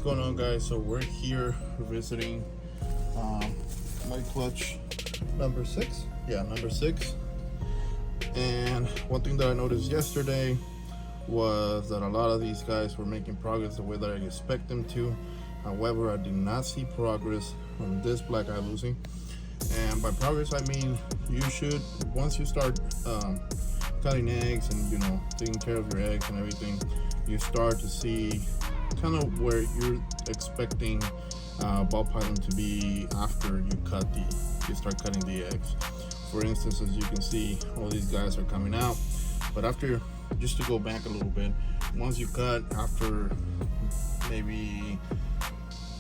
going on, guys? So we're here visiting my clutch number 6. Yeah, number 6. And one thing that I noticed yesterday was that a lot of these guys were making progress the way that I expect them to. However, I did not see progress on this black eye losing. And by progress, I mean you should, once you start cutting eggs and taking care of your eggs and everything, you start to see kind of where you're expecting ball pattern to be after you start cutting the eggs. For instance, as you can see, all these guys are coming out, but after, just to go back a little bit, once you cut, after maybe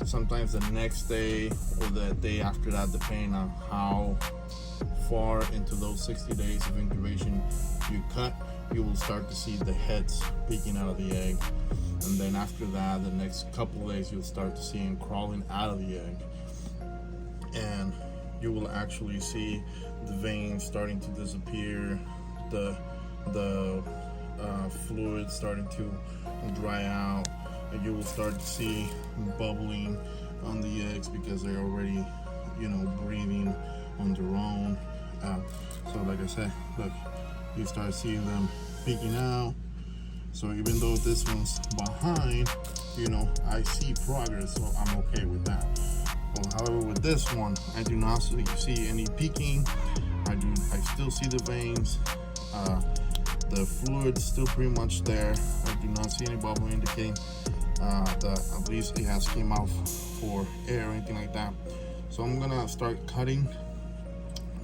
sometimes the next day or the day after that, depending on how far into those 60 days of incubation you cut, you will start to see the heads peeking out of the egg. And then after that, the next couple of days, you'll start to see them crawling out of the egg. And you will actually see the veins starting to disappear, the fluid starting to dry out, and you will start to see bubbling on the eggs because they're already, breathing on their own. So like I said, look, you start seeing them peeking out. So even though this one's behind, I see progress, so I'm okay with that. Well, however, with this one, I do not see any peeking. I still see the veins. The fluid's still pretty much there. I do not see any bubbling indicating that at least it has came out for air or anything like that. So I'm gonna start cutting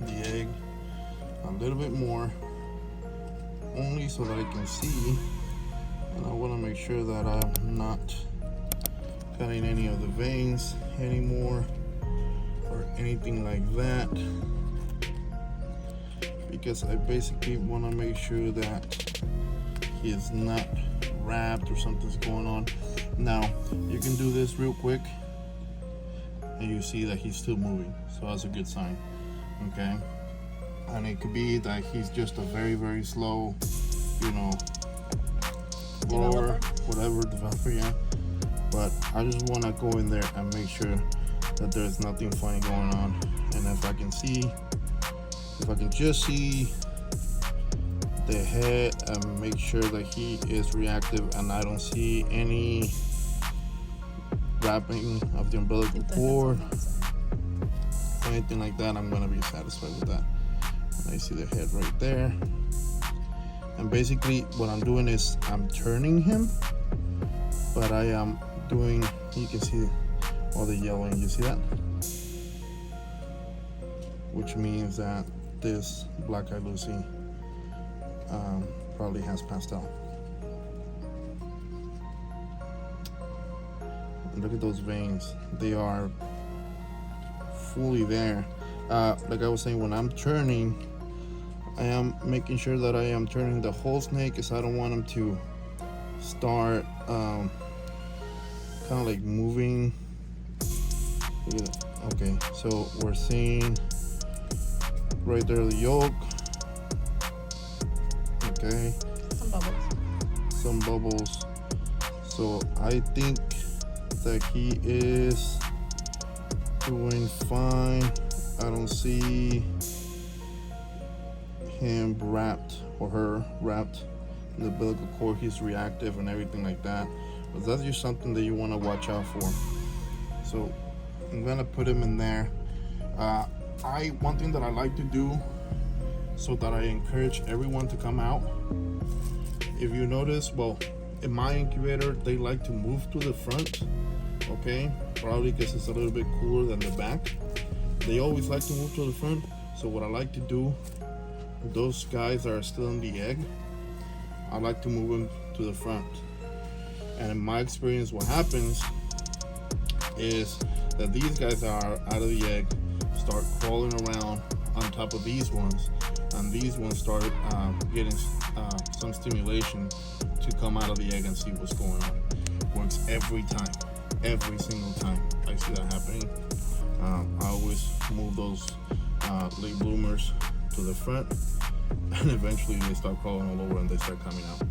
the egg a little bit more, only so that I can see. And I want to make sure that I'm not cutting any of the veins anymore or anything like that, because I basically want to make sure that he is not wrapped or something's going on. Now you can do this real quick and you see that he's still moving, so that's a good sign. Okay, and it could be that he's just a very, very slow grower, whatever, developer, yeah. But I just want to go in there and make sure that there's nothing funny going on. And if I can just see the head and make sure that he is reactive and I don't see any wrapping of the umbilical cord, anything like that, I'm gonna be satisfied with that. And I see the head right there. And basically what I'm doing is I'm turning him, but I am doing, you can see all the yellowing, you see that? Which means that this black eye Lucy probably has passed out. And look at those veins, they are fully there. Like I was saying, when I'm turning, I am making sure that I am turning the whole snake, because I don't want him to start kind of like moving. Look at that. Okay, so we're seeing right there the yolk. Okay, some bubbles. So I think that he is doing fine. I don't see him wrapped or her wrapped in the umbilical cord. He's reactive and everything like that, but that's just something that you want to watch out for. So I'm gonna put him in there. One thing that I like to do, so that I encourage everyone to come out, if you notice, well, in my incubator they like to move to the front, okay, probably because it's a little bit cooler than the back. They always like to move to the front. So what I like to do, those guys that are still in the egg, I like to move them to the front. And in my experience, what happens is that these guys are out of the egg, start crawling around on top of these ones, and these ones start getting some stimulation to come out of the egg and see what's going on. Works every time, every single time I see that happening. I always move those late bloomers to the front, and eventually they start crawling all over and they start coming out.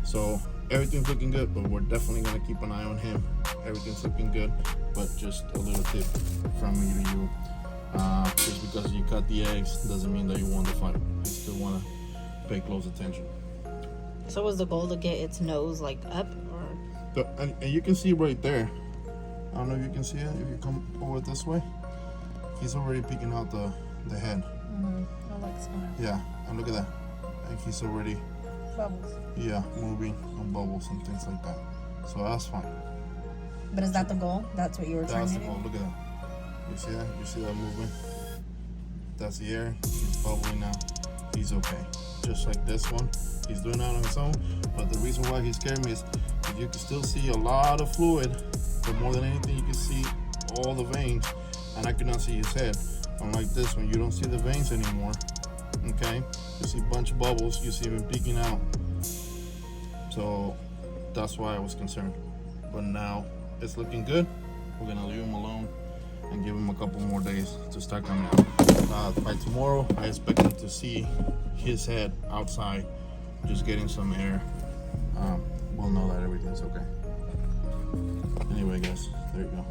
So everything's looking good, but we're definitely gonna keep an eye on him. Everything's looking good, but just a little tip from me to you. Just because you cut the eggs doesn't mean that you won the fight. You still wanna pay close attention. So was the goal to get its nose like up, or? And you can see right there. I don't know if you can see it. If you come over this way, he's already peeking out the head. That looks smart. Yeah, and look at that. And he's already Bubbles. moving and bubbles and things like that. So that's fine. But is that the goal? That's what you were trying That's to the do? goal. Look at that. You see that? You see that movement? That's the air. He's bubbling now. He's okay. Just like this one. He's doing that on his own. But the reason why he scared me is if you can still see a lot of fluid, but more than anything, you can see all the veins, and I could not see his head. Unlike this one, you don't see the veins anymore. Okay? You see a bunch of bubbles. You see him peeking out. So that's why I was concerned. But now it's looking good. We're gonna leave him alone and give him a couple more days to start coming out. By tomorrow, I expect him to see his head outside, just getting some air. We'll know that everything's okay. Anyway, guys, there you go.